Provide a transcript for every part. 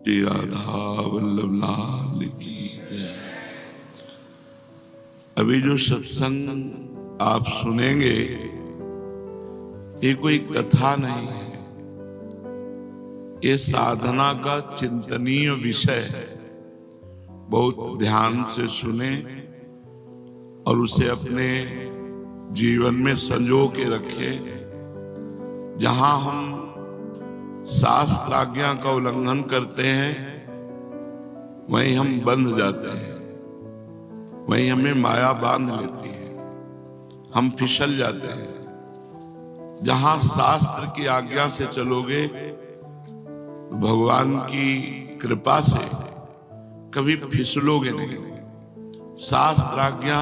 श्री राधा वल्लभ लाल की जय। अभी जो सत्संग आप सुनेंगे ये कोई कथा नहीं है, ये साधना का चिंतनीय विषय है। बहुत ध्यान से सुने और उसे अपने जीवन में संजो के रखें। जहां हम शास्त्र आज्ञा का उल्लंघन करते हैं वहीं हम बंध जाते हैं, वहीं हमें माया बांध लेती है, हम फिसल जाते हैं। जहां शास्त्र की आज्ञा से चलोगे तो भगवान की कृपा से कभी फिसलोगे नहीं। शास्त्र आज्ञा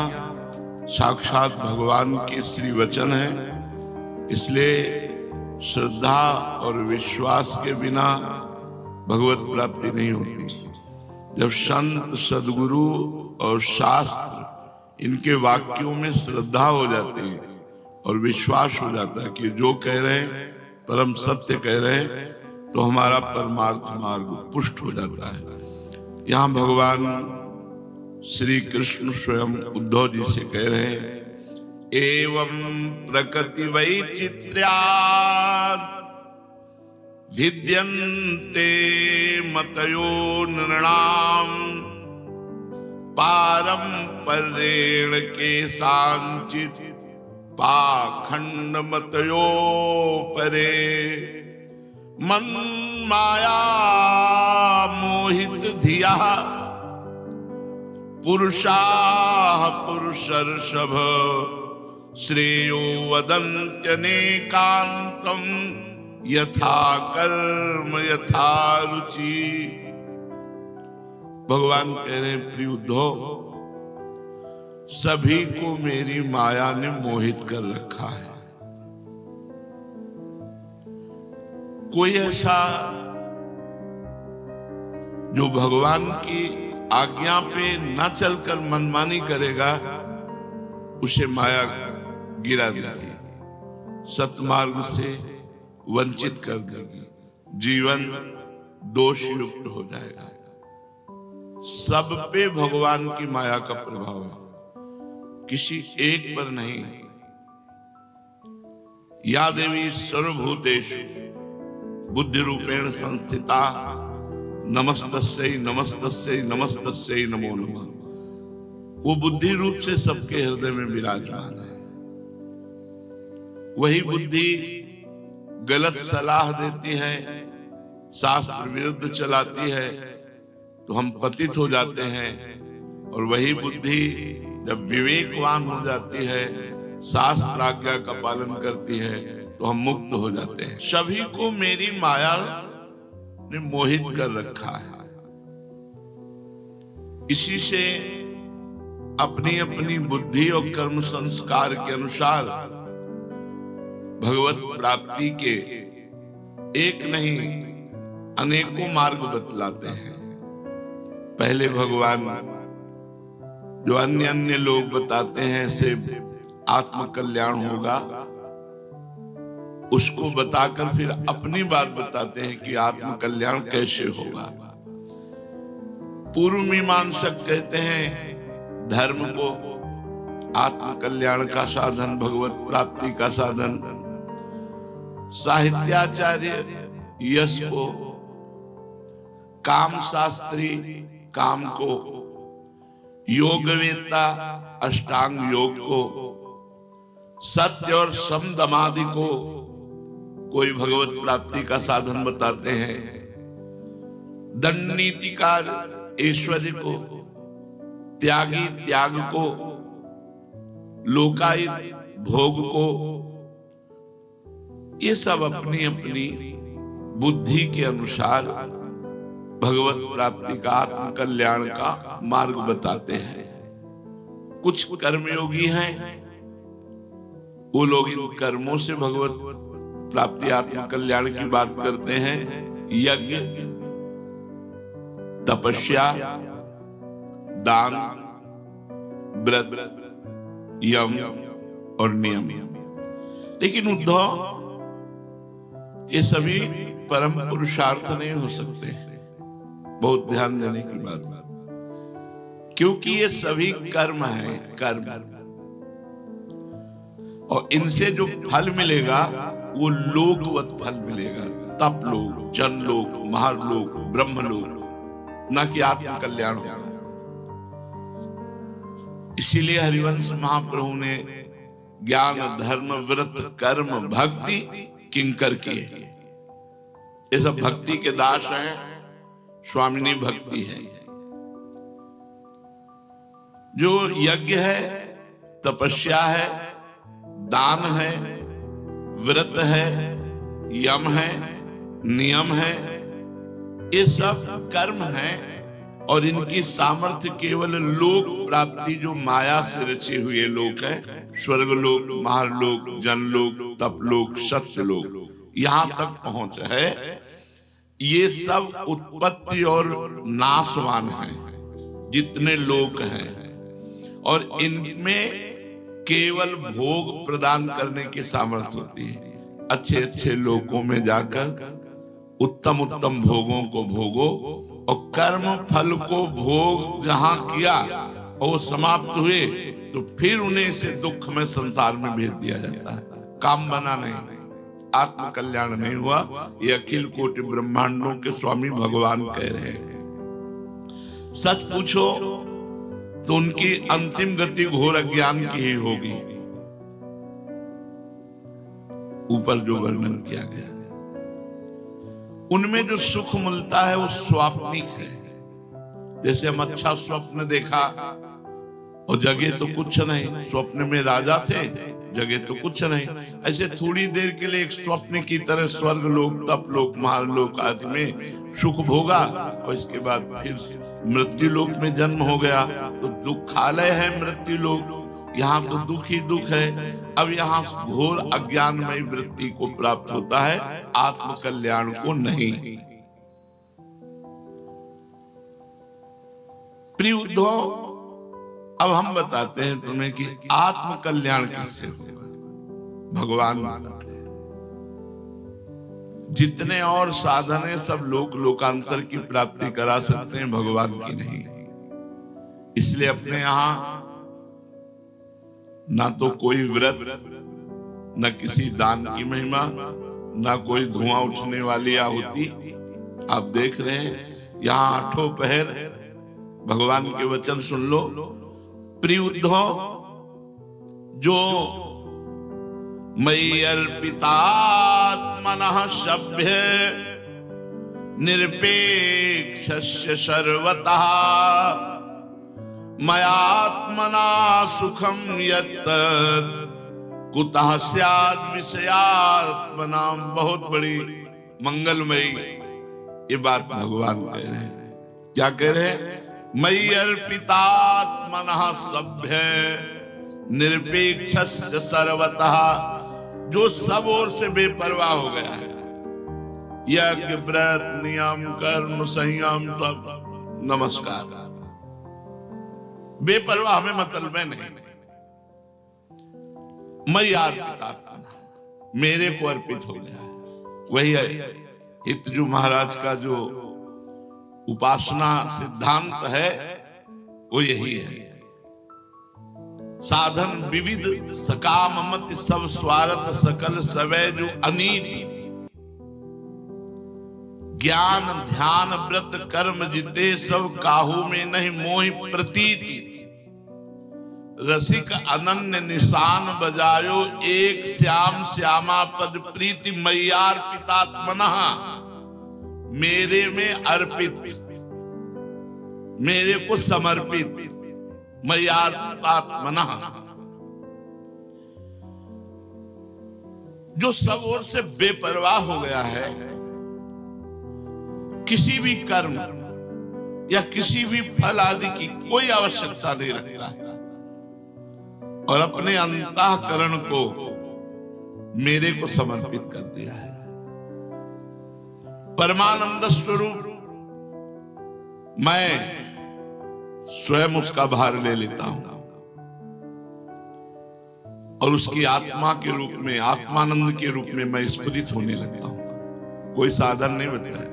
साक्षात भगवान के श्री वचन है, इसलिए श्रद्धा और विश्वास के बिना भगवत प्राप्ति नहीं होती। जब संत सद्गुरु और शास्त्र इनके वाक्यों में श्रद्धा हो जाती है और विश्वास हो जाता है कि जो कह रहे हैं परम सत्य कह रहे हैं, तो हमारा परमार्थ मार्ग पुष्ट हो जाता है। यहाँ भगवान श्री कृष्ण स्वयं उद्धव जी से कह रहे हैं, एवं प्रकृति वैचित्र्यात् भिद्यन्ते मतयो नृणाम् पारंपरेण केषाञ्चित् पाखंड मतयो परे मन्माया मोहित धिया पुरुषाः पुरुषर्षभ श्रेयो वदन्त्यनेकान्तं यथा कर्म यथा रुचि। भगवान कह रहे हैं, प्रिय उद्धव, सभी को मेरी माया ने मोहित कर रखा है। कोई ऐसा जो भगवान की आज्ञा पे न चलकर मनमानी करेगा, उसे माया गिरा देगी, सतमार्ग से वंचित कर देगी, जीवन दोष युक्त हो जाएगा। सब पे भगवान की माया का प्रभाव है, किसी एक पर नहीं। या देवी सर्वभूतेषु बुद्धि रूपेण संस्थिता नमस्तस्यै नमस्तस्यै नमस्तस्यै नमो नमः। वो बुद्धि रूप से सबके हृदय में विराजमान है। वही बुद्धि गलत सलाह देती है, शास्त्र विरुद्ध चलाती है, तो हम पतित हो जाते हैं। और वही बुद्धि जब विवेकवान हो जाती है, शास्त्र आज्ञा का पालन करती है, तो हम मुक्त हो जाते हैं। सभी को मेरी माया ने मोहित कर रखा है। इसी से अपनी अपनी बुद्धि और कर्म संस्कार के अनुसार भगवत प्राप्ति के एक नहीं अनेकों मार्ग बतलाते हैं। पहले भगवान जो अन्य अन्य लोग बताते हैं ऐसे आत्म कल्याण होगा, उसको बताकर फिर अपनी बात बताते हैं कि आत्म कल्याण कैसे होगा। पूर्व मीमांसक कहते हैं धर्म को आत्म कल्याण का साधन, भगवत प्राप्ति का साधन, साहित्याचार्य यश को, काम शास्त्री काम को, योगवेत्ता अष्टांग योग को, सत्य और समदमादि को कोई भगवत प्राप्ति का साधन बताते हैं। दंड नीतिकार ऐश्वर्य को, त्यागी त्याग को, लोकायत भोग को, ये सब अपनी अपनी बुद्धि के अनुसार भगवत प्राप्ति का आत्म कल्याण का मार्ग बताते हैं। कुछ कर्मयोगी हैं, वो लोग इन कर्मों से भगवत प्राप्ति आत्म कल्याण की बात करते हैं। यज्ञ, तपस्या, दान, व्रत, यम और नियम। लेकिन उद्धव, ये सभी परम पुरुषार्थ नहीं हो सकते। बहुत ध्यान देने की बात, क्योंकि ये सभी कर्म है, कर्म, और इनसे जो फल मिलेगा वो लोकवत फल मिलेगा, तप लोक, जन लोक, महालोक, ब्रह्म लोक, न कि आत्म कल्याण होगा। इसीलिए हरिवंश महाप्रभु ने ज्ञान, धर्म, व्रत, कर्म, भक्ति किंकर किए। ये सब भक्ति के दास हैं, स्वामिनी भक्ति है। जो यज्ञ है, तपस्या है, दान है, व्रत है, यम है, नियम है, ये सब कर्म है, और इनकी सामर्थ्य केवल लोक प्राप्ति, जो माया से रचे हुए लोक है, स्वर्गलोक, महालोक, जनलोक, तपलोक, सत्यलोक, यहां तक पहुंच है। ये सब उत्पत्ति और नाशवान हैं, जितने लोक हैं, और इनमें केवल भोग प्रदान करने की सामर्थ्य होती है। अच्छे अच्छे लोकों में जाकर उत्तम उत्तम भोगों को भोगो, और कर्म फल को भोग जहां किया और वो समाप्त हुए तो फिर उन्हें से दुख में, संसार में भेज दिया जाता है। काम बना नहीं, आत्म कल्याण नहीं हुआ। ये अखिल कोटि ब्रह्मांडों के स्वामी भगवान कह रहे हैं। सच पूछो तो उनकी अंतिम गति घोर अज्ञान की ही होगी। ऊपर जो वर्णन किया गया, उनमें जो सुख मिलता है वो स्वाप्निक है। जैसे हम अच्छा स्वप्न देखा और जगह तो कुछ नहीं, स्वप्न में राजा थे, जगह तो कुछ नहीं, ऐसे थोड़ी देर के लिए एक स्वप्न की तरह स्वर्ग लोक, तप लोक, महालोक आदि में सुख भोगा, और इसके बाद फिर मृत्यु लोक में जन्म हो गया। तो दुखालय है मृत्यु लोक, यहाँ तो दुख ही दुख है। अब यहाँ घोर अज्ञानमय वृत्ति को प्राप्त होता है, आत्म कल्याण को नहीं। प्रिय उद्धव, अब हम बताते हैं तुम्हें कि आत्म कल्याण किससे होगा। भगवान बताते हैं। जितने और साधन है सब लोकांतर की प्राप्ति करा सकते हैं, भगवान की नहीं। इसलिए अपने यहां ना तो कोई व्रत, न किसी दान की महिमा, ना कोई धुआं उठने वाली आहुति। आप देख रहे हैं यहाँ आठों पहर भगवान के वचन सुन लो। प्रिय उद्धव, जो मयि अर्पितात्मनः सभ्य निरपेक्षस्य सर्वतः मयात्मना सुखम यत् कुतः स्याद् विषयात्मनाम। बहुत बड़ी मंगलमयी ये बात भगवान कह रहे हैं। क्या कह रहे हैं? मयि अर्पितात्मनः सभ्य निरपेक्षस्य सर्वतः, जो सब ओर से बेपरवाह हो गया है। यज्ञ, व्रत, नियम, कर्म, संयम, सब नमस्कार, बेपरवाह में मतलब नहीं। मैं अर्पितात्मनः, मेरे को अर्पित हो गया है। वही है हितजू महाराज का जो उपासना सिद्धांत है, वो यही है। साधन विविध सकाम मत सब स्वार्थ सकल सवै जो अनीति, ज्ञान ध्यान व्रत कर्म जिते सब काहू में नहीं मोहि प्रतीति। रसिक अनन्य निशान बजायो एक श्याम श्यामा पद प्रीति। मय्यार्पितात्मनः, मेरे में अर्पित, मेरे को समर्पित। मय्यार्पितात्मनः, जो सब ओर से बेपरवाह हो गया है, किसी भी कर्म या किसी भी फल आदि की कोई आवश्यकता नहीं रखता है, और अपने अंतःकरण को मेरे को समर्पित कर दिया है। परमानंद स्वरूप मैं स्वयं उसका भार ले लेता हूं, और उसकी आत्मा के रूप में, आत्मानंद के रूप में मैं स्फुरित होने लगता हूं। कोई साधन नहीं बताया,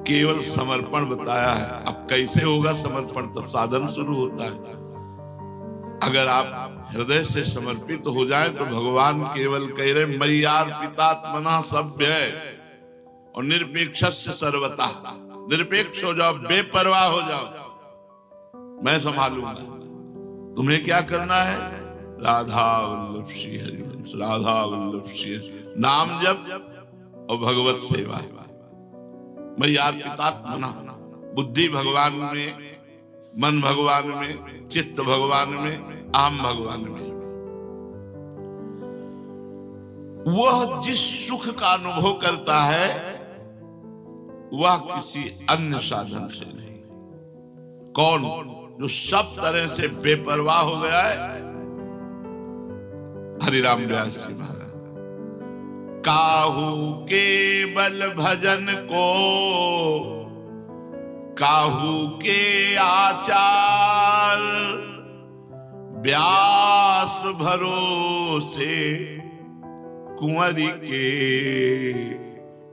केवल समर्पण बताया है। अब कैसे होगा समर्पण, तब साधन शुरू होता है। अगर आप हृदय से समर्पित हो जाए तो भगवान केवल कह रहे मय्यार्पितात्मना सभ्य और निरपेक्षस्य सर्वतः, निरपेक्ष हो जाओ, बेपरवाह हो जाओ, मैं संभालूंगा। तुम्हें क्या करना है? राधा वल्लभ श्री हरिवंश, राधा वल्लभ श्री नाम जप और भगवत सेवा। मय्यार्पितात्मना, बुद्धि भगवान में, मन भगवान में, चित्त भगवान में, आम भगवान में। वह जिस सुख का अनुभव करता है वह किसी अन्य साधन से नहीं। कौन? जो सब तरह से बेपरवाह हो गया है। हरिराम व्यास जी महाराज, काहू केवल भजन को काहू के आचार, व्यास भरोसे कुंवरी के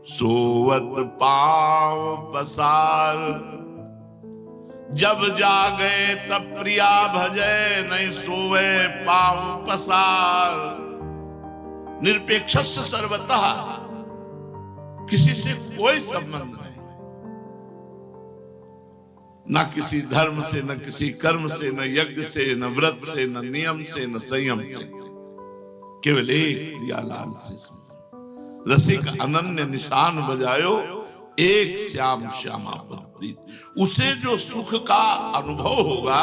सोवत पांव पसार। जब जागे तब प्रिया भजे, नहीं सोवे पांव पसार। निरपेक्षस्य सर्वतः, किसी से कोई संबंध नहीं, न किसी धर्म से, न किसी कर्म से, न यज्ञ से, न व्रत से, न नियम से, न संयम से, केवल एक प्रियालाल से। रसिक अनन्य निशान बजायो, एक श्याम श्यामा पद प्रीत। उसे जो सुख का अनुभव होगा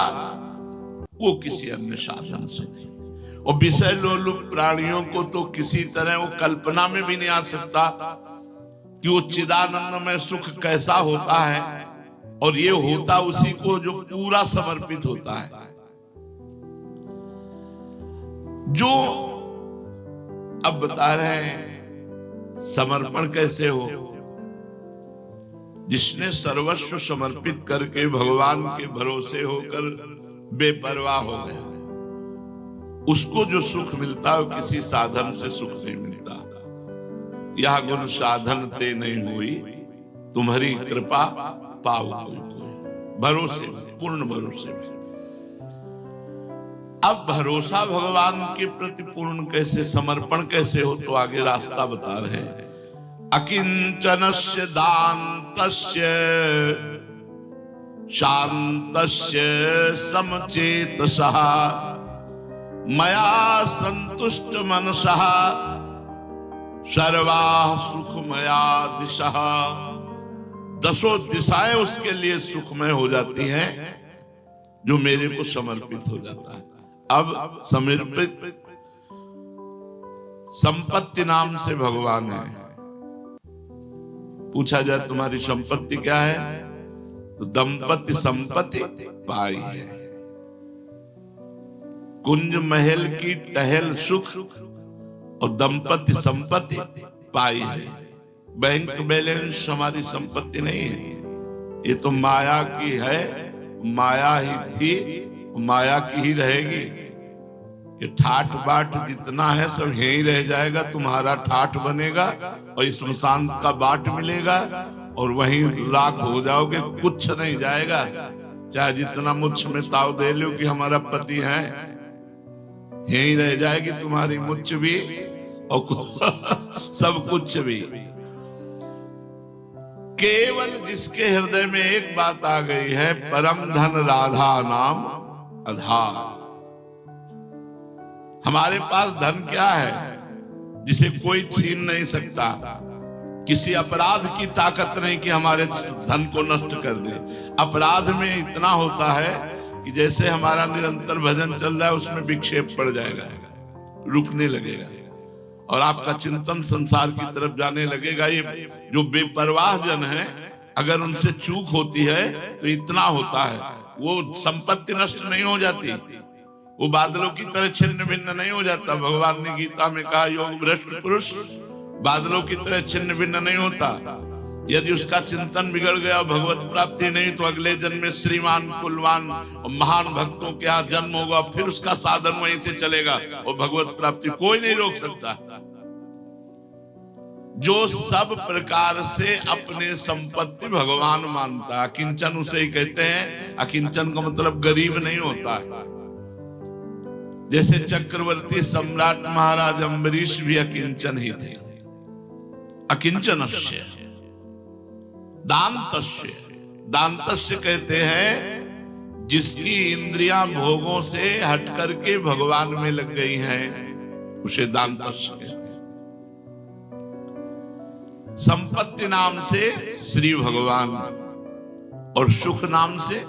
वो किसी अन्य साधन से नहीं। और विषय लोलुप प्राणियों को तो किसी तरह वो कल्पना में भी नहीं आ सकता कि वो चिदानंदमय सुख कैसा होता है। और ये होता उसी को जो पूरा समर्पित होता है। जो अब बता रहे हैं समर्पण कैसे हो। जिसने सर्वस्व समर्पित करके भगवान के भरोसे होकर बेपरवाह हो गया, उसको जो सुख मिलता है किसी साधन से सुख नहीं मिलता। यह गुण साधन ते नहीं हुई, तुम्हारी कृपा पाओ कोई कोई। भरोसे में, पूर्ण भरोसे में। अब भरोसा भगवान के प्रति पूर्ण कैसे, समर्पण कैसे हो, तो आगे रास्ता बता रहे हैं। अकिंचनस्य दान्तस्य शान्तस्य समचेतसः मया संतुष्ट मनसः सर्वाः सुखमया दिशः। दसों दिशाएं उसके लिए सुखमय हो जाती हैं जो मेरे को समर्पित हो जाता है। अब समर्पित संपत्ति नाम से भगवान है। पूछा जाए तुम्हारी संपत्ति क्या है, तो दंपति संपत्ति पाई है। कुंज महल की टहल सुख और दंपति संपत्ति पाई है। बैंक बैलेंस हमारी संपत्ति नहीं है, ये तो माया की है। माया ही थी, माया की ही रहेगी। ये ठाठ बाट जितना है सब यही रह जाएगा। तुम्हारा ठाठ बनेगा और स्मशान का बाट मिलेगा और वहीं राख हो जाओगे, कुछ नहीं जाएगा। चाहे जितना मुझ में ताव दे लो कि हमारा पति है, यहीं रह जाएगी तुम्हारी मुझ भी और सब कुछ भी। केवल जिसके हृदय में एक बात आ गई है, परम धन राधा नाम आधार। हमारे पास धन क्या है जिसे कोई छीन नहीं सकता। किसी अपराध की ताकत नहीं कि हमारे धन को नष्ट कर दे। अपराध में इतना होता है कि जैसे हमारा निरंतर भजन चल रहा है उसमें विक्षेप पड़ जाएगा, रुकने लगेगा और आपका चिंतन संसार की तरफ जाने लगेगा। ये जो बेपरवाह जन है, अगर उनसे चूक होती है तो इतना होता है, वो संपत्ति नष्ट नहीं हो जाती, वो बादलों की तरह छिन्न भिन्न नहीं हो जाता। भगवान ने गीता में कहा, योग भ्रष्ट पुरुष बादलों की तरह छिन्न भिन्न नहीं होता। यदि उसका चिंतन बिगड़ गया, भगवत प्राप्ति नहीं, तो अगले जन्म में श्रीमान कुलवान और महान भक्तों के यहाँ जन्म होगा, फिर उसका साधन वहीं से चलेगा और भगवत प्राप्ति कोई नहीं रोक सकता। जो सब प्रकार से अपने संपत्ति भगवान मानता है। अकिंचन उसे ही कहते हैं। अकिंचन का मतलब गरीब नहीं होता है। जैसे चक्रवर्ती सम्राट महाराज अम्बरीश भी अकिंचन ही थे। अकिंचनस्य दान्तस्य, दान्तस्य कहते हैं जिसकी इंद्रियां भोगों से हट करके भगवान में लग गई हैं, उसे दान्तस्य कहते हैं। संपत्ति नाम से श्री भगवान और सुख नाम से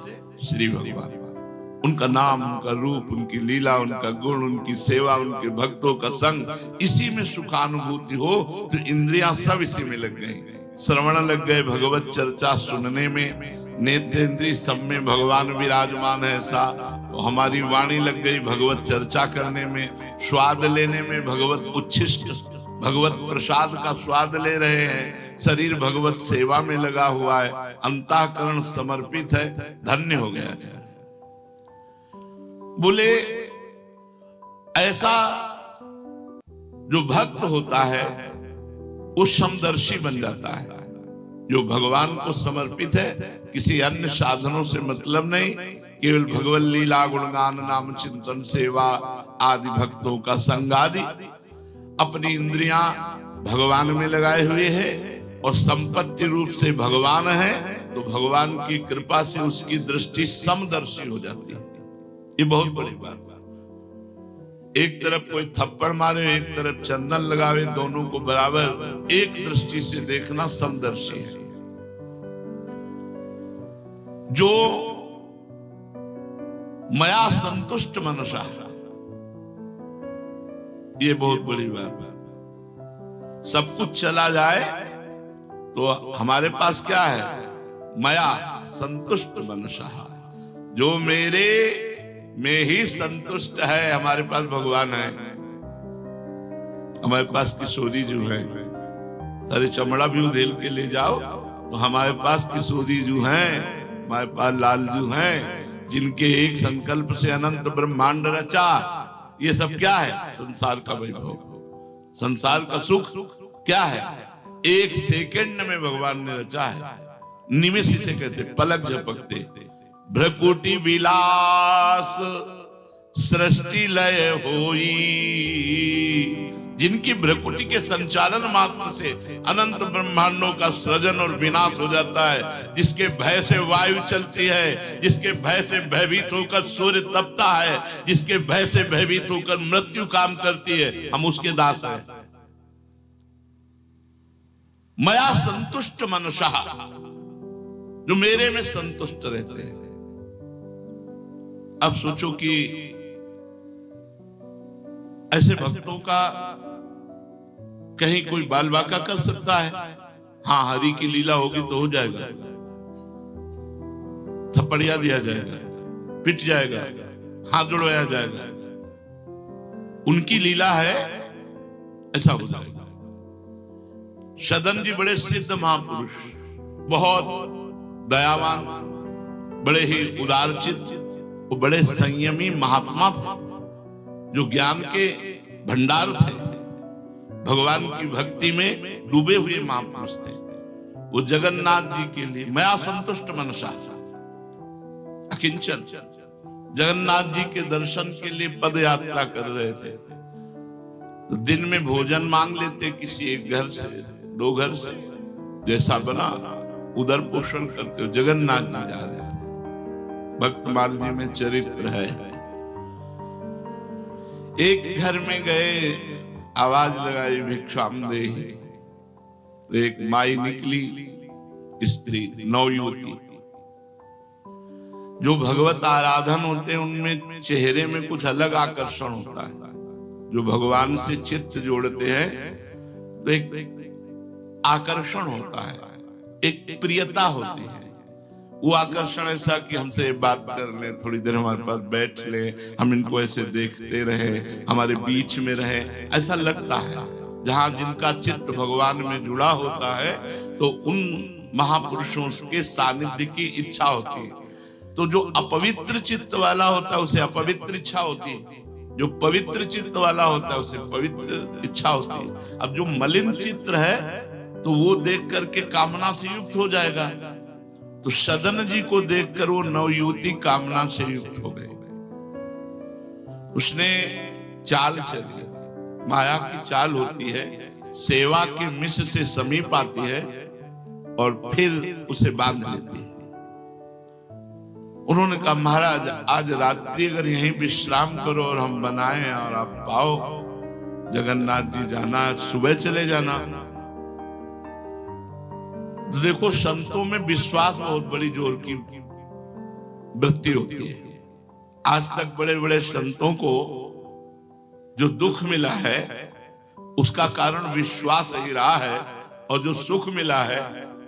श्री भगवान। उनका नाम, उनका रूप, उनकी लीला, उनका गुण, उनकी सेवा, उनके भक्तों का संग, इसी में सुखानुभूति हो तो इंद्रियां सब इसी में लग गई। श्रवण लग गए भगवत चर्चा सुनने में, नेत्रेंद्रिय सब में भगवान विराजमान है ऐसा। तो हमारी वाणी लग गई भगवत चर्चा करने में, स्वाद लेने में, भगवत उच्छिष्ट भगवत प्रसाद का स्वाद ले रहे हैं। शरीर भगवत सेवा में लगा हुआ है, अंतःकरण समर्पित है, धन्य हो गया। बोले ऐसा जो भक्त होता है वो समदर्शी बन जाता है। जो भगवान को समर्पित है, किसी अन्य साधनों से मतलब नहीं, केवल भगवत लीला गुणगान नाम चिंतन सेवा आदि भक्तों का संग आदि, अपनी इंद्रियां भगवान में लगाए हुए है और संपत्ति रूप से भगवान है, तो भगवान की कृपा से उसकी दृष्टि समदर्शी हो जाती है। ये बहुत बड़ी बात है। एक तरफ कोई थप्पड़ मारे, एक तरफ चंदन लगावे, दोनों को बराबर एक दृष्टि से देखना समदर्शी है। जो मया संतुष्ट मनसा, ये बहुत बड़ी बात है। सब कुछ चला जाए तो हमारे पास क्या है? मया संतुष्ट मनसा, जो मेरे में ही संतुष्ट है। हमारे पास भगवान है, हमारे पास किशोरी जो है, सारे चमड़ा भी उधेल के ले जाओ तो हमारे पास किशोरी जो है, हमारे पास लाल जो है, जिनके एक संकल्प से अनंत ब्रह्मांड रचा। ये सब क्या है? संसार का वैभव, संसार का सुख क्या है? एक सेकंड में भगवान ने रचा है। निमिष से कहते, पलक झपकते। भ्रकुटी विलास सृष्टि लय होई, जिनकी भ्रकुटी के संचालन मात्र से अनंत ब्रह्मांडों का सृजन और विनाश हो जाता है। जिसके भय से वायु चलती है, जिसके भय से भयभीत होकर सूर्य तपता है, जिसके भय से भयभीत होकर मृत्यु काम करती है, हम उसके दास हैं। मया संतुष्ट मनसा, जो मेरे में संतुष्ट रहते हैं। अब सोचो कि ऐसे भक्तों का कहीं कोई बाल बाका कर सकता है? हाँ, हरि की लीला होगी तो हो जाएगा, थप्पड़िया दिया जाएगा, पिट जाएगा, हाथ जोड़वाया जाएगा। उनकी लीला है, ऐसा हो जाएगा। सदन जी बड़े सिद्ध महापुरुष, बहुत दयावान, बड़े ही उदारचित, वो बड़े संयमी महात्मा थे, जो ज्ञान के भंडार थे, भगवान की भक्ति में डूबे हुए महापुरुष थे। वो जगन्नाथ जी के लिए मया संतुष्ट मनसा, अकिंचन, जगन्नाथ जी के दर्शन के लिए पद यात्रा कर रहे थे। तो दिन में भोजन मांग लेते किसी एक घर से, दो घर से, जैसा बना उधर पोषण करते हो। जगन्नाथ जी जा रहे थे, भक्तमाल जी में चरित्र है। एक घर में गए, आवाज लगाई भिक्षाम देहि, तो एक माई निकली, स्त्री नवयुवती। जो भगवत आराधन होते हैं उनमें चेहरे में कुछ अलग आकर्षण होता है। जो भगवान से चित्त जोड़ते हैं तो एक आकर्षण होता है, एक प्रियता होती है। वो आकर्षण ऐसा कि हमसे बात कर ले, थोड़ी देर हमारे पास बैठ ले, हम इनको ऐसे देखते रहे, हमारे बीच में रहे, ऐसा लगता है। जहां जिनका चित्त भगवान में जुड़ा होता है तो उन महापुरुषों के सानिध्य की इच्छा होती है। तो जो अपवित्र चित्त वाला होता है उसे अपवित्र इच्छा होती है। जो पवित्र चित्त वाला होता है उसे पवित्र इच्छा होती है। अब जो मलिन चित्त है तो वो देख करके कामना से युक्त हो जाएगा। तो सदन जी को देखकर वो नवयुवती कामना से युक्त हो गई। उसने चाल चली, माया की चाल होती है, सेवा के मिश से समीप आती है और फिर उसे बांध लेती है। उन्होंने कहा महाराज आज रात्रि अगर यहीं विश्राम करो और हम बनाएं और आप पाओ जगन्नाथ जी जाना, सुबह चले जाना। तो देखो संतों में विश्वास बहुत बड़ी जोर की वृत्ति होती है। आज तक बड़े बड़े संतों को जो दुख मिला है उसका कारण विश्वास ही रहा है, और जो सुख मिला है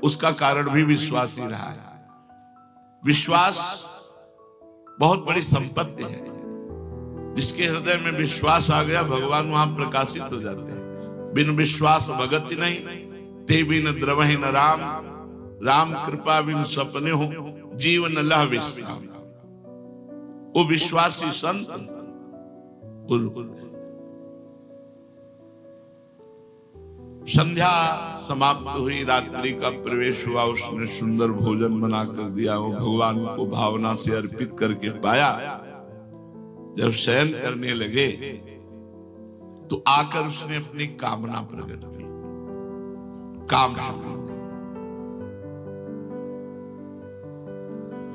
उसका कारण भी विश्वास ही रहा है। विश्वास बहुत बड़ी संपत्ति है। जिसके हृदय में विश्वास आ गया भगवान वहां प्रकाशित हो जाते हैं। बिन विश्वास भगति नहीं, ते बिन द्रवहि न राम, राम कृपा बिन सपने हो, जीवन लह विश्राम। वो विश्वासी संत संध्या समाप्त हुई, रात्रि का प्रवेश हुआ, उसने सुंदर भोजन बना कर दिया, वो भगवान को भावना से अर्पित करके पाया। जब शयन करने लगे तो आकर उसने अपनी कामना प्रकट की। कामना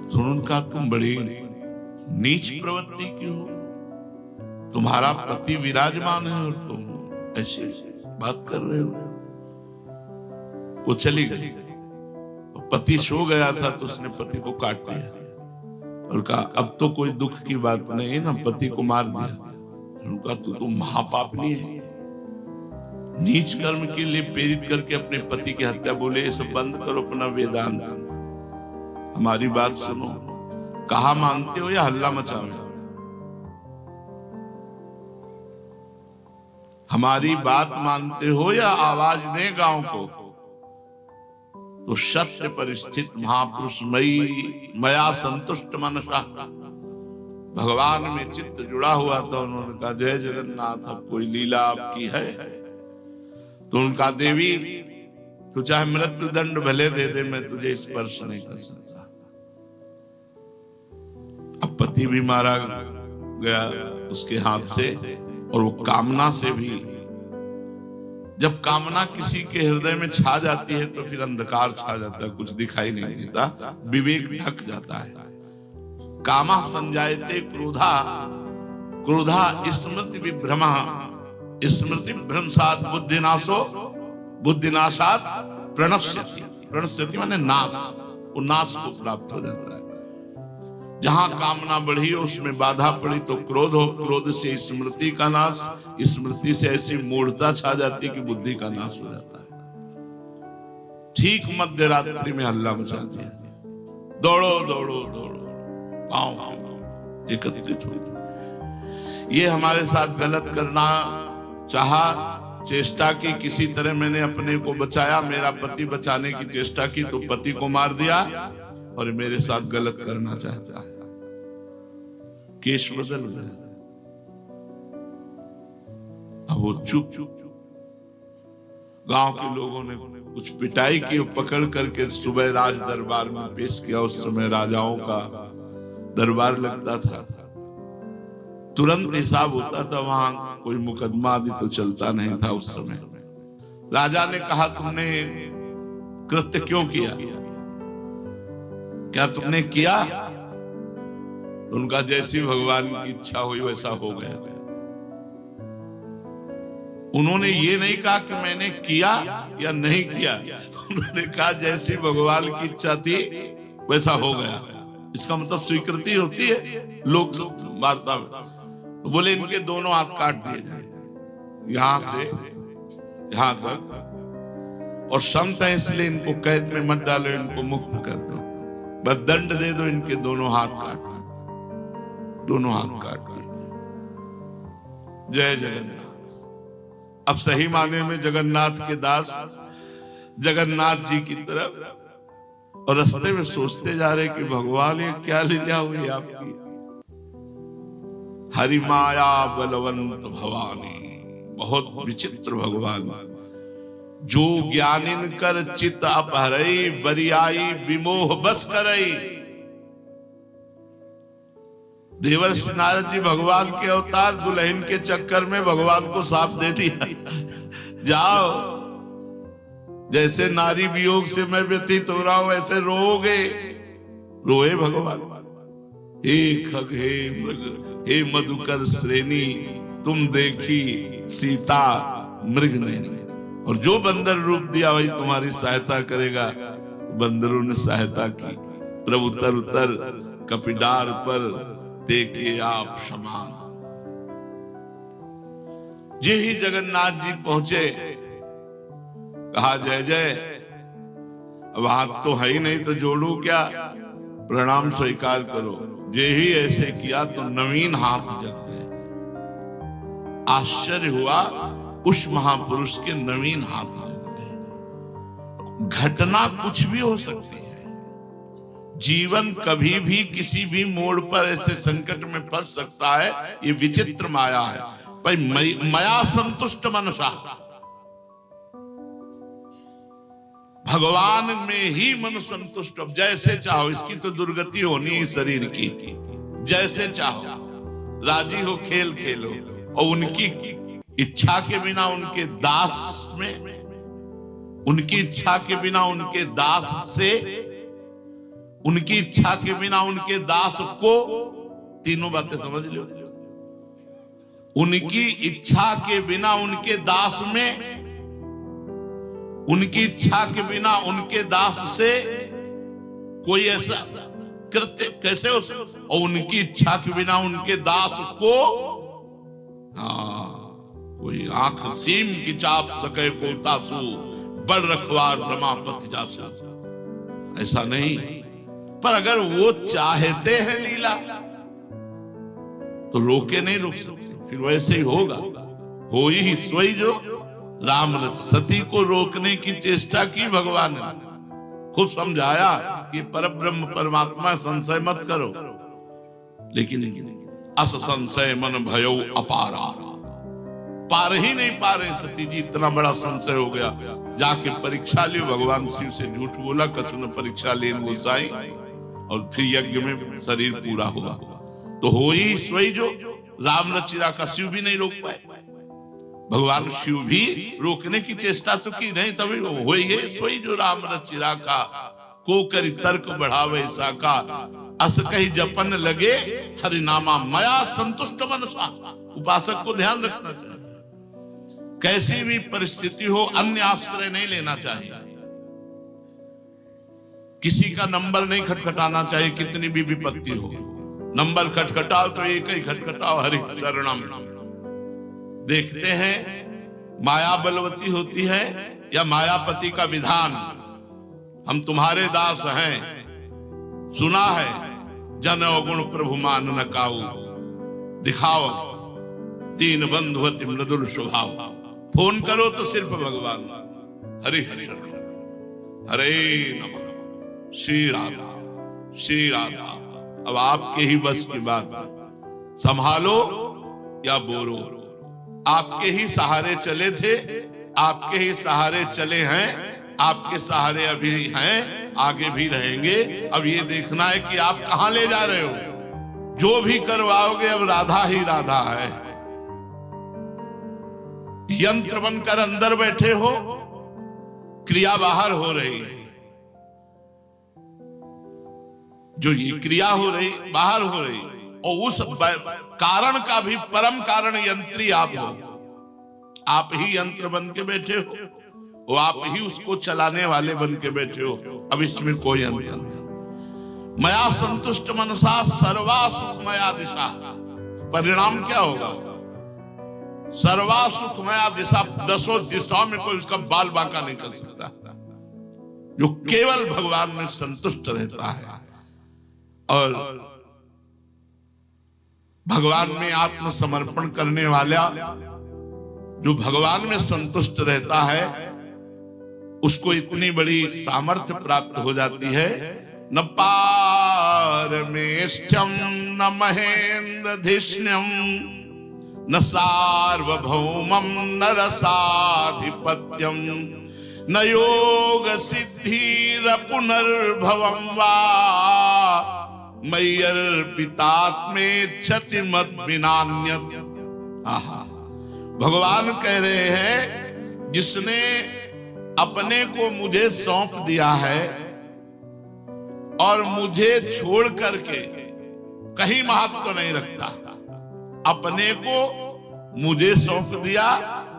तो उनका तुम बड़ी नीच प्रवृत्ति की हो, तुम्हारा पति विराजमान है और तुम ऐसे बात कर रहे हो। वो चली गई। पति सो गया था तो उसने पति को काट दिया और कहा अब तो कोई दुख की बात नहीं ना, पति को मार दिया। उनका तो महापापनी है, नीच कर्म के लिए प्रेरित करके अपने पति की हत्या। बोले ये सब बंद करो अपना वेदांत, हमारी बात सुनो। कहा मानते हो या हल्ला मचाओ? हमारी बात मानते हो या आवाज दें गांव को? तो सत्य पर स्थित महापुरुष मई मया संतुष्ट मनसा, भगवान में चित्त जुड़ा हुआ था। उन्होंने कहा जय जगन्नाथ, अब कोई लीला आपकी है? तो उनका देवी तू चाहे मृत्यु दंड भले दे दे, मैं तुझे स्पर्श नहीं कर सकता। अब पति भी मारा गया उसके हाथ से, और वो कामना से भी। जब कामना किसी के हृदय में छा जाती है तो फिर अंधकार छा जाता है, कुछ दिखाई नहीं देता, विवेक ढक जाता है। कामा संजायते क्रोधा, क्रोधा स्मृति विभ्रमा, स्मृति भ्रंशात् बुद्धिनाशो, बुद्धिनाशात् प्रणश्यति। प्रणश्यति माने नाश, वो नाश को प्राप्त हो जाता है। जहां कामना बढ़ी हो उसमें बाधा पड़ी तो क्रोध हो, क्रोध से स्मृति का नाश, स्मृति से ऐसी मूढ़ता छा जाती कि बुद्धि का नाश हो जाता है। ठीक मध्य रात्रि में हल्ला मचा दिया, दौड़ो दौड़ो दौड़ो, गांव एकत्रित हो। ये हमारे साथ गलत करना चाहा, चेष्टा की, किसी तरह मैंने अपने को बचाया, मेरा पति बचाने की चेष्टा की तो पति को मार दिया, और मेरे साथ गलत करना चाहता है। केस बदल गया। अब वो चुप। गांव के लोगों ने कुछ पिटाई की, पकड़ करके सुबह राज दरबार में पेश किया। उस समय राजाओं का दरबार लगता था, तुरंत हिसाब होता था, वहां कोई मुकदमा आदि तो चलता नहीं था उस समय। राजा ने कहा तुमने कृत्य क्यों किया, क्या तुमने किया? उनका जैसी भगवान की इच्छा हुई वैसा हो गया। उन्होंने ये नहीं कहा कि मैंने किया या नहीं किया, उन्होंने कहा जैसी भगवान की इच्छा थी वैसा हो गया। इसका मतलब स्वीकृति होती है लोक वार्ता में। तो बोले इनके दोनों हाथ काट दिए जाए, यहां से यहां तक, और संत है इसलिए इनको कैद में मत डालो, इनको मुक्त कर दो, बस दंड दे दो, इनके दोनों हाथ काट, दोनों हाथ काट दिए। जय जगन्नाथ। अब सही माने में जगन्नाथ के दास जगन्नाथ जी की तरफ, और रास्ते में सोचते जा रहे कि भगवान ये क्या लीला हुई आपकी। हरि माया बलवंत भवानी। बहुत विचित्र भगवान, जो ज्ञानिन कर चित अपहरई, बरियाई विमोह बस करई। देवर्षि नारद जी भगवान के अवतार, दुल्हन के चक्कर में भगवान को साफ दे दिया, जाओ जैसे नारी वियोग से मैं व्यतीत हो रहा हूं वैसे रोओगे। रोए भगवान, हे खग हे मृग हे मधुकर श्रेणी, तुम देखी सीता मृग नैनी। और जो बंदर रूप दिया वही तुम्हारी सहायता करेगा। बंदरों ने सहायता की। प्रभु तर उतर कपिडार पर, देखे आप समान। जे ही जगन्नाथ जी पहुंचे, कहा जय जय। अब हाथ तो है ही नहीं तो जोड़ू क्या, प्रणाम स्वीकार करो। जे ही ऐसे किया तो नवीन हाथ जग गए। आश्चर्य हुआ, उस महापुरुष के नवीन हाथ जग गए। घटना कुछ भी हो सकती है। जीवन कभी भी किसी भी मोड़ पर ऐसे संकट में फंस सकता है। ये विचित्र माया है। भाई माया संतुष्ट मनसा, भगवान में ही मन संतुष्ट। अब जैसे चाहो, इसकी तो दुर्गति होनी है शरीर की। जैसे चाहो राजी हो, खेल खेलो। और उनकी इच्छा के बिना उनके दास में, उनकी इच्छा के बिना उनके दास से, उनकी इच्छा के बिना उनके दास को, तीनों बातें समझ लो। उनकी इच्छा के बिना उनके दास में, उनकी इच्छा के बिना उनके दास से कोई ऐसा कृत्य कैसे हो सकता। और उनकी इच्छा के बिना उनके दास को, कोई आंख सीम की चाप सके को तासु, बड़ रखवार रमापति जासु। ऐसा नहीं। पर अगर वो चाहते हैं लीला तो रोके नहीं रोक सकते, फिर वैसे ही होगा। हो ही सोई जो राम रच। सती को रोकने की चेष्टा की भगवान ने, खूब समझाया कि परब्रह्म परमात्मा, संशय मत करो। लेकिन अस संशय मन भयो अपारा, पार ही नहीं पा रहे सती जी। इतना बड़ा संशय हो गया। जाके परीक्षा लियो। भगवान शिव से झूठ बोला, कछु न परीक्षा लेन गोसाई। और फिर यज्ञ में शरीर पूरा हुआ। तो हो ही सोई जो राम रचिरा का शिव भी नहीं रोक पाए। भगवान शिव भी रोकने की चेष्टा तो की नहीं, तभी हो ही सोई जो राम रचिरा का, को करी तर्क बढ़ावे साका, अस कही जपन लगे हरिनामा, मया संतुष्ट मनसा। उपासक को ध्यान रखना चाहिए, कैसी भी परिस्थिति हो अन्य आश्रय नहीं लेना चाहिए। किसी का नंबर नहीं खटखटाना चाहिए, कितनी भी विपत्ति हो। नंबर खटखटाओ तो एक ही खटखटाओ, हरि शरणम। देखते हैं माया बलवती होती है या मायापति का विधान। हम तुम्हारे दास हैं, सुना है, जन अवगुण प्रभु मान न काऊ, दिखाओ दीन बंधु अति मृदुल स्वभाव। फोन करो तो सिर्फ भगवान, हरि हरे नमः, श्री राधा श्री राधा। अब आपके ही बस की बात, संभालो या बोलो। आपके ही सहारे चले थे, आपके ही सहारे चले हैं, आपके सहारे अभी हैं, आगे भी रहेंगे। अब ये देखना है कि आप कहां ले जा रहे हो। जो भी करवाओगे अब राधा ही राधा है। यंत्र बनकर अंदर बैठे हो, क्रिया बाहर हो रही है। जो ये क्रिया हो रही बाहर हो रही, और उस कारण का भी परम कारण यंत्री आप हो। आप ही यंत्र बन के बैठे हो, वो आप ही उसको चलाने वाले बन के बैठे हो। अब इसमें कोई अंतर नहीं। मया संतुष्ट मनसा सर्वा सुखमया दिशा। परिणाम क्या होगा? सर्वा सुखमया दिशा, 10 दिशाओं में कोई उसका बाल बांका नहीं कर सकता। जो केवल भगवान में संतुष्ट रहता है और भगवान में आत्मसमर्पण करने वाला, जो भगवान में संतुष्ट रहता है, उसको इतनी बड़ी सामर्थ्य प्राप्त हो जाती है, न पार पारमेष्ठ्यम न महेन्द्रधिष्ण्यम न सार्वभौमं न रसाधिपत्यम न योग सिद्धिरपुनर्भवं वा मय्यर्पितात्मेच्छति मद्विनान्यत्। आहा, भगवान कह रहे हैं जिसने अपने को मुझे सौंप दिया है और मुझे छोड़ करके कहीं महत्व नहीं रखता, अपने को मुझे सौंप दिया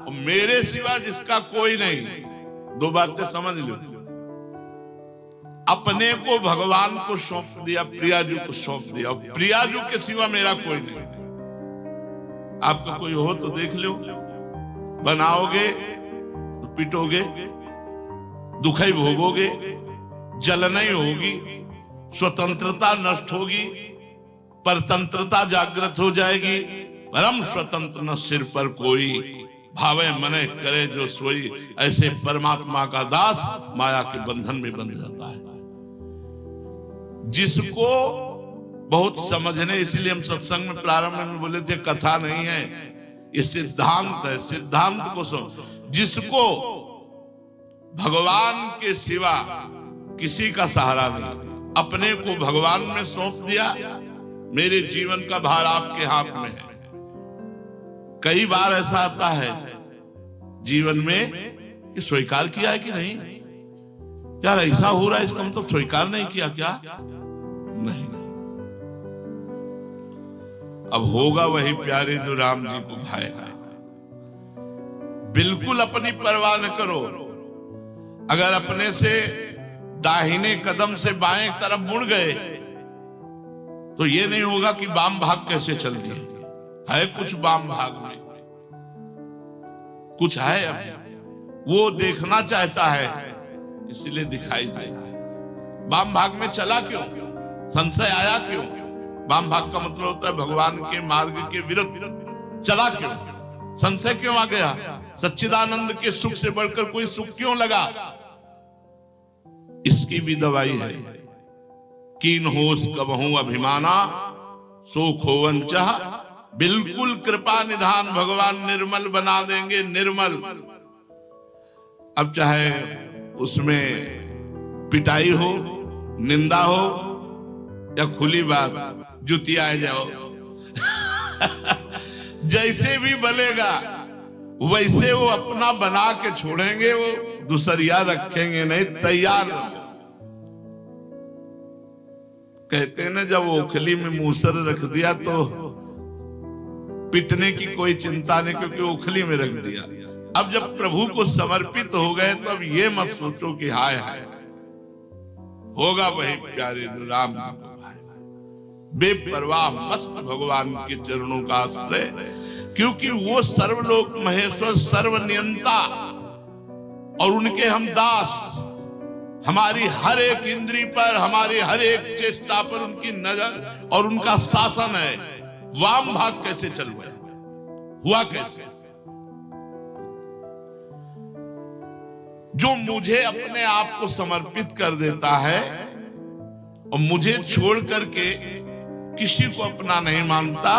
और मेरे सिवा जिसका कोई नहीं। दो बातें समझ लो, अपने को भगवान को सौंप दिया, प्रियाजू को सौंप दिया, और प्रियाजू के सिवा मेरा कोई नहीं। आपका कोई हो तो देख लो, बनाओगे तो पिटोगे, दुखई भोगोगे, जलनई होगी, स्वतंत्रता नष्ट होगी, परतंत्रता जागृत हो जाएगी। परम स्वतंत्र न सिर पर कोई, भावे मने करे जो सोई। ऐसे परमात्मा का दास माया के बंधन में बंध जाता है। जिसको बहुत समझने, इसलिए हम सत्संग में प्रारंभ में बोले थे कथा नहीं है, ये सिद्धांत है। सिद्धांत को समझ, जिसको भगवान के सिवा किसी का सहारा नहीं, अपने को भगवान में सौंप दिया, मेरे जीवन का भार आपके हाथ में है। कई बार ऐसा आता है जीवन में कि स्वीकार किया है कि नहीं, यार ऐसा हो रहा है, इसका मतलब स्वीकार नहीं किया क्या? नहीं, अब होगा वही प्यारे जो राम जी को भाएगा। बिल्कुल अपनी परवाह न करो। अगर अपने से दाहिने कदम से बाएं तरफ मुड़ गए तो ये नहीं होगा कि वाम भाग कैसे चल दिए। है कुछ वाम भाग में, कुछ है, अब वो देखना चाहता है इसलिए दिखाई दे रहा है। वाम भाग में चला क्यों? संशय आया क्यों? वाम भाग का मतलब होता है भगवान के मार्ग के विरुद्ध चला क्यों? संशय क्यों आ गया? सच्चिदानंद के सुख से बढ़कर कोई सुख क्यों लगा? इसकी भी दवाई है। कीन होश कबहू अभिमाना सो खोवन चाह, बिल्कुल कृपा निधान भगवान निर्मल बना देंगे, निर्मल। अब चाहे उसमें पिटाई हो, निंदा हो, या खुली बात जुतिया जाओ जैसे भी बलेगा वैसे वो अपना बना के छोड़ेंगे, वो दूसरिया रखेंगे नहीं, तैयार। कहते हैं ना, जब ओखली में मूसर रख दिया तो पिटने की कोई चिंता नहीं, क्योंकि ओखली में रख दिया। अब जब प्रभु को समर्पित हो गए तो अब ये मत सोचो कि हाय हाय, होगा वही प्यारे जो राम जी को भाएगा। बेपरवाह मस्त भगवान के चरणों का आश्रय, क्योंकि वो सर्वलोक महेश्वर, सर्वनियंता, और उनके हम दास। हमारी हर एक इंद्री पर, हमारी हर एक चेष्टा पर उनकी नजर और उनका शासन है। वाम भाग कैसे चल गया? हुआ कैसे? जो मुझे अपने आप को समर्पित कर देता है और मुझे छोड़ करके किसी को अपना नहीं मानता,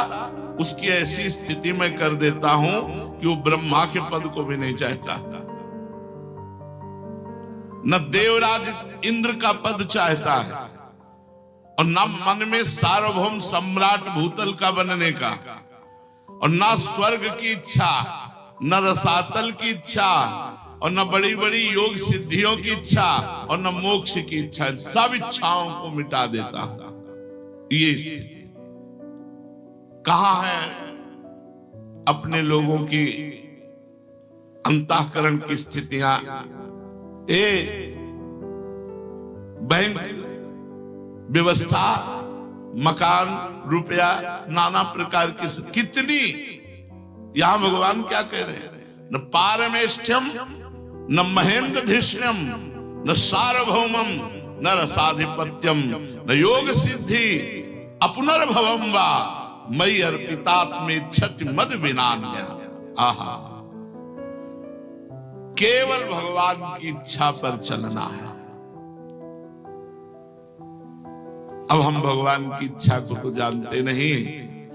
उसकी ऐसी स्थिति में कर देता हूं कि वो ब्रह्मा के पद को भी नहीं चाहता, न देवराज इंद्र का पद चाहता है, और न मन में सार्वभौम सम्राट भूतल का बनने का, और न स्वर्ग की इच्छा, न रसातल की इच्छा, और न बड़ी बड़ी योग सिद्धियों की इच्छा, और न मोक्ष की इच्छा। सब इच्छाओं को मिटा देता। ये स्थिति कहां है? अपने लोगों की अंतःकरण की स्थितियां, बैंक व्यवस्था, मकान, रुपया, नाना प्रकार की कितनी। यहां भगवान क्या कह रहे हैं? न पारमेष्ठ्यम न महेन्द्रधिष्ण्यम न सार्वभौमम न रसाधिपत्यम न योग सिद्धि अपुनर्भवम वा मयि अर्पितात्मेच्छति मद विनान्य। आहा, केवल भगवान की इच्छा पर चलना है। अब हम भगवान की इच्छा को तो जानते नहीं।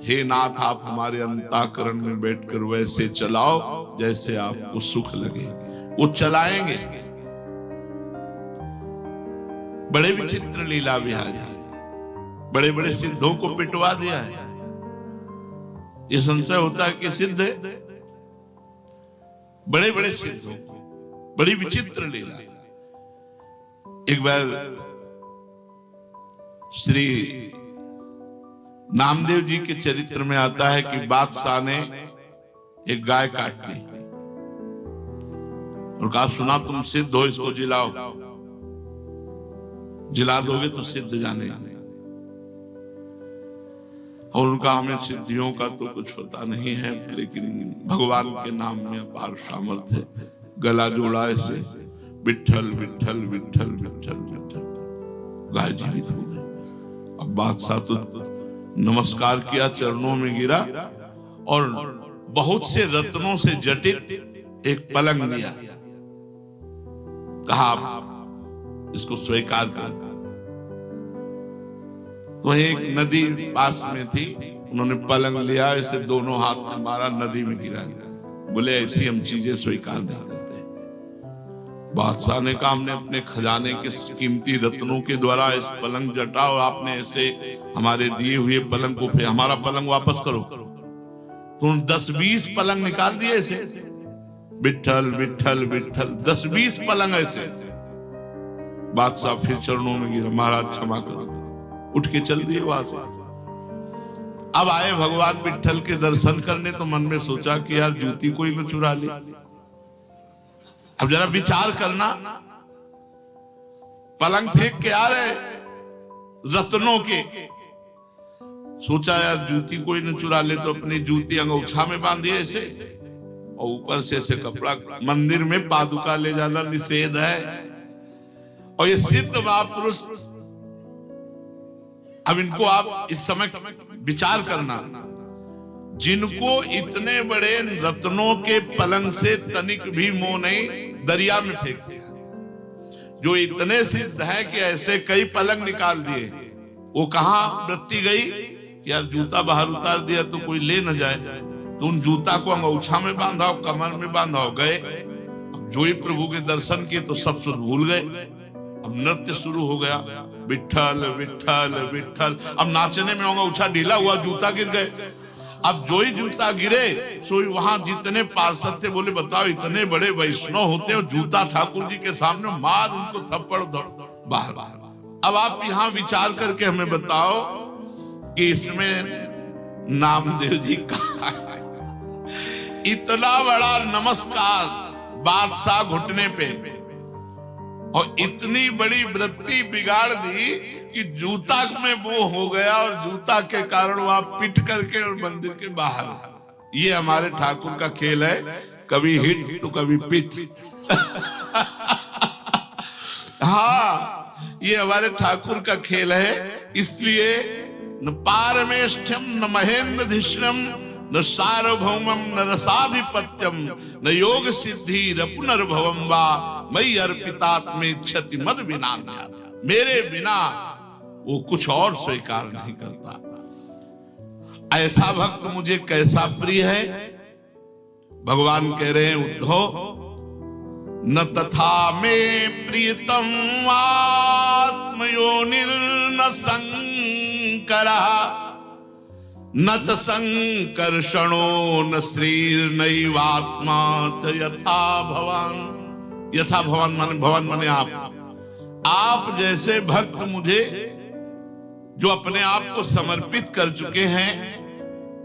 हे नाथ, आप हमारे अंतःकरण में बैठकर वैसे चलाओ जैसे आपको सुख लगे। वो चलाएंगे। बड़े विचित्र लीला विहारी, बड़े बड़े सिद्धों को पिटवा दिया है। ये संशय होता है कि सिद्ध है। बड़े बड़े सिद्धों को, बड़ी विचित्र लीला। एक बार श्री नामदेव जी के चरित्र में आता है कि बादशाह ने एक गाय काट ली और कहा, सुना तुम सिद्ध हो, इसको जिलाओ। जिला दोगे तो सिद्ध जाने। और उनका, हमें सिद्धियों का तो कुछ पता नहीं है, लेकिन भगवान के नाम में अपार सामर्थ्य है। गला जोड़ा ऐसे, विठ्ठल विठ्ठल विठ्ठल विठ्ठल विठ्ठल, गाय जीवित हो गई। अब बादशाह तो नमस्कार किया, चरणों में गिरा और बहुत से रत्नों से जटित एक पलंग दिया। कहा, इसको स्वीकार कर। तो एक नदी पास में थी, उन्होंने पलंग लिया, इसे दोनों हाथ से मारा, नदी में गिरा। बोले, ऐसी हम चीजें स्वीकार नहीं करते। बादशाह ने कहा, हमने अपने खजाने के कीमती रत्नों के द्वारा इस पलंग जटा और आपने ऐसे हमारे दिए हुए पलंग को, फिर हमारा पलंग वापस करो। तो 10-20 पलंग निकाल दिए ऐसे, विठ्ठल विठ्ठल विठ्ठल, 10-20 पलंग ऐसे। बादशाह फिर चरणों में गिरा, महाराज क्षमा करो। उठ के चल दिए वहां से। अब आए भगवान विठ्ठल के दर्शन करने, तो मन में सोचा कि यार जूती कोई न चुरा ली। अब जरा विचार करना, पलंग फेंक के आ रहे रत्नों के, सोचा यार जूती कोई न चुरा ले, तो अपनी जूती अंगूछा में बांधी ऐसे, और ऊपर से ऐसे कपड़ा। मंदिर में पादुका ले जाना निषेध है। और ये सिद्ध महापुरुष, अब इनको आप इस समय विचार करना, जिनको इतने बड़े रत्नों के पलंग से तनिक भी मोह नहीं, दरिया में फेंक दिया। जो इतने सिद्ध है कि ऐसे कई पलंग निकाल दिए। वो कहां वृत्ति गई कि यार जूता बाहर उतार दिया तो कोई ले न जाए, तो उन जूता को अंगूछा में बांधा, कमर में बांधा, गए। अब जो ही प्रभु के दर्शन किए तो सब सुध भूल गए। अब नृत्य शुरू हो गया, विठ्ठल विठ्ठल विठ्ठल। अब नाचने में अंगूछा ढीला हुआ, जूता गिर गए। अब जो ही जूता गिरे, सो वहां जितने पार्षद थे बोले, बताओ इतने बड़े वैष्णव होते हो, जूता ठाकुर जी के सामने मार, उनको थप्पड़ बाहर। अब आप यहाँ विचार करके हमें बताओ कि इसमें नामदेव जी का इतना बड़ा नमस्कार बादशाह घुटने पे, और इतनी बड़ी वृत्ति बिगाड़ दी कि जूता में मोह हो गया, और जूता के कारण वहां पिट करके और मंदिर के बाहर। ये हमारे ठाकुर का खेल है, कभी हिट तो कभी पिट। हाँ, ये हमारे ठाकुर का खेल है। इसलिए न पारमेष्ठ्यम न महेंद्रधिष्णम न सार्वभौमम न रसाधिपत्यम न योग सिद्धि पुनर्भवम वा मयि अर्पितात्मे क्षति मद बिना। मेरे बिना वो कुछ और स्वीकार नहीं करता। ऐसा भक्त मुझे कैसा प्रिय है। भगवान कह रहे हैं, उद्धव न तथा में प्रियतम आत्मयोनिर्न संकरा न च संकर्षणो न श्रीर्नैवात्मा च यथा भवान। यथा भवान माने, भवान माने आप जैसे भक्त मुझे जो अपने आप को समर्पित कर चुके हैं,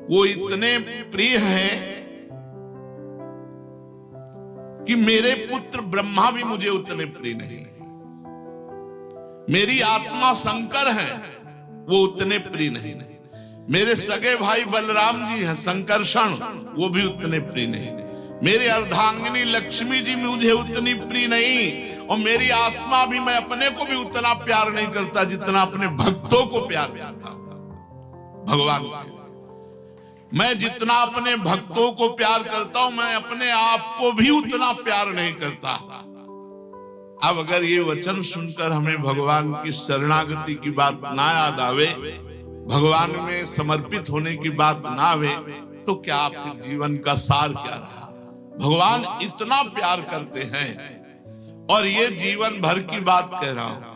वो इतने प्रिय हैं कि मेरे पुत्र ब्रह्मा भी मुझे उतने प्रिय नहीं। मेरी आत्मा शंकर है, वो उतने प्रिय नहीं। मेरे सगे भाई बलराम जी हैं संकर्षण, वो भी उतने प्रिय नहीं। मेरी अर्धांगिनी लक्ष्मी जी मुझे उतनी प्रिय नहीं। और मेरी आत्मा भी, मैं अपने को भी उतना प्यार नहीं करता जितना अपने भक्तों को प्यार करता। भगवान, मैं जितना अपने भक्तों को प्यार करता हूं, मैं अपने आप को भी उतना प्यार नहीं करता। अब अगर ये वचन सुनकर हमें भगवान की शरणागति की बात ना याद आवे, भगवान में समर्पित होने की बात ना आवे, तो क्या आपके जीवन का सार क्या रहा? भगवान इतना प्यार करते हैं और ये जीवन भर की बात कह रहा हूं।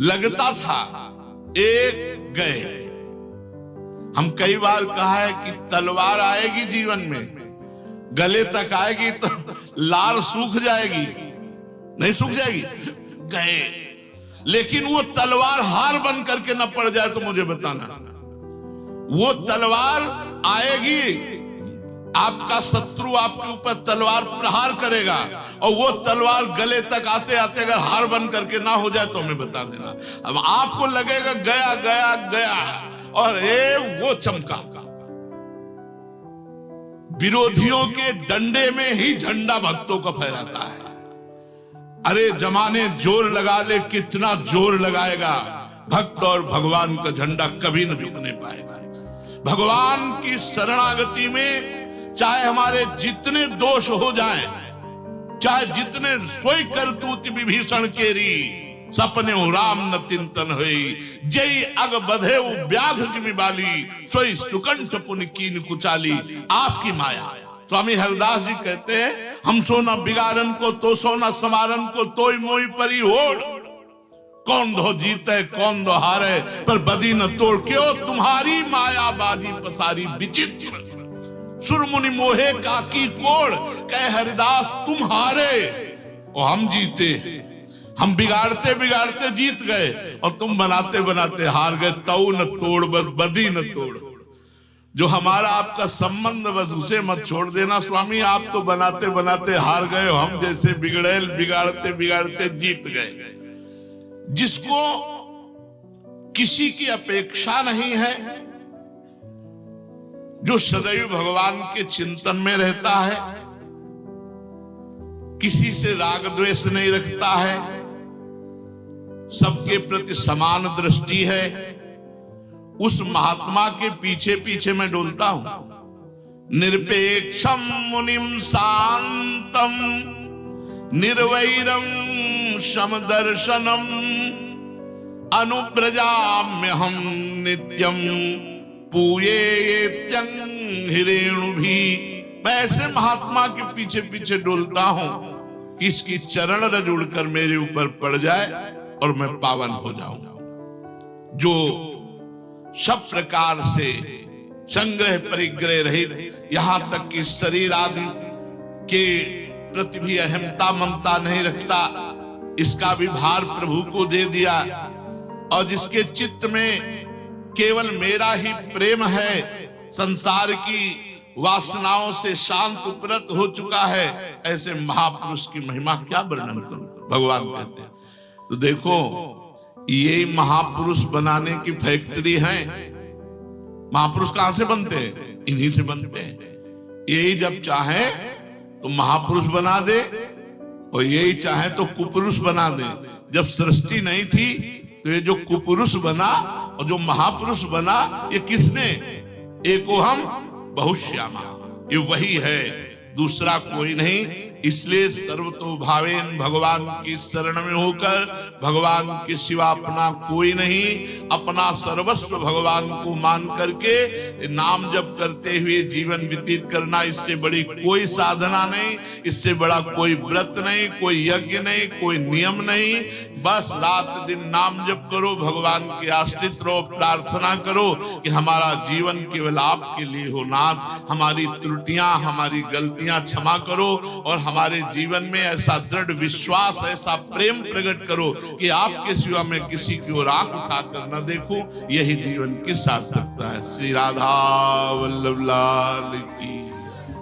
लगता था एक गए, हम कई बार कहा है कि तलवार आएगी जीवन में, गले तक आएगी तो लार सूख जाएगी, नहीं सूख जाएगी, गए। लेकिन वो तलवार हार बन करके न पड़ जाए तो मुझे बताना। वो तलवार आएगी, आपका शत्रु आपके ऊपर तलवार प्रहार करेगा और वो तलवार गले तक आते आते अगर हार बन करके ना हो जाए तो हमें बता देना। अब आपको लगेगा गया गया गया, और वो चमका। विरोधियों के डंडे में ही झंडा भक्तों का फहराता है। अरे जमाने जोर लगा ले, कितना जोर लगाएगा, भक्त और भगवान का झंडा कभी न झुकने पाएगा। भगवान की शरणागति में चाहे हमारे जितने दोष हो जाएं, चाहे जितने सोई करतूत विभीषण केरी, सपने राम न चिंतन हुई, जय अग बधे व्याध जिमिबाली, सोई सुकंठ पुन कीन कुचाली। आपकी माया। स्वामी हरिदास जी कहते हैं, हम सोना बिगाड़न को तो सोना समारन को तोय मोई परी होड़, कौन दो जीते कौन दो हारे, पर बदी न तोड़, क्यों तुम्हारी माया बाजी पसारी विचित्र, सुरमुनि मोहे काकी कोड़, कह हरिदास तुम हारे और हम जीते। हम बिगाड़ते बिगाड़ते जीत गए और तुम बनाते बनाते हार गए। तऊ न तोड़ बस बदी न तोड़। जो हमारा आपका संबंध बस उसे मत छोड़ देना स्वामी, आप तो बनाते बनाते हार गए, हम जैसे बिगड़ेल बिगाड़ते बिगाड़ते जीत गए। जिसको किसी की अपेक्षा नहीं है, जो सदैव भगवान के चिंतन में रहता है, किसी से राग द्वेष नहीं रखता है, सबके प्रति समान दृष्टि है, उस महात्मा के पीछे पीछे मैं डोलता हूं। निरपेक्षम मुनिम शांतम निर्वैरम समदर्शनम अनुप्रजाम्यहम नित्यम पूयेत्यं हिरेणु भी। मैं ऐसे महात्मा के पीछे पीछे डोलता हूं कि इसकी चरण रज उड़कर मेरे ऊपर पड़ जाए और मैं पावन हो जाऊं। जो सब प्रकार से संग्रह परिग्रह रहित, यहां तक कि शरीर आदि के प्रति भी अहमता ममता नहीं रखता, इसका भी भार प्रभु को दे दिया, और जिसके चित्त में केवल मेरा ही प्रेम है, संसार की वासनाओं से शांत उपरत हो चुका है, ऐसे महापुरुष की महिमा क्या वर्णन करूं। भगवान कहते हैं तो देखो, ये महापुरुष बनाने की फैक्ट्री है। महापुरुष कहां से बनते हैं? इन्हीं से बनते हैं। यही जब चाहे तो महापुरुष बना दे और यही चाहे तो कुपुरुष बना दे। जब सृष्टि नहीं थी तो ये जो कुपुरुष बना और जो महापुरुष बना, ये किसने? एकोहम बहुश्यामा, ये वही है, दूसरा कोई नहीं। इसलिए सर्वतो भावेन भगवान की शरण में होकर, भगवान के सिवा अपना कोई नहीं, अपना सर्वस्व भगवान को मान करके नाम जप करते हुए जीवन व्यतीत करना, इससे बड़ी कोई साधना नहीं, इससे बड़ा कोई व्रत नहीं, कोई यज्ञ नहीं, कोई नियम नहीं। बस रात दिन नाम जप करो, भगवान के आश्रित रहो, प्रार्थना करो कि हमारा जीवन केवल आपके लिए हो। नाथ, हमारी त्रुटियां, हमारी गलतियां क्षमा करो और हमारे जीवन में ऐसा दृढ़ विश्वास, ऐसा प्रेम प्रकट करो कि आपके सिवा मैं किसी की ओर आंख उठाकर न देखूं। यही जीवन की सार्थकता है। श्री राधा वल्लभ लाल की।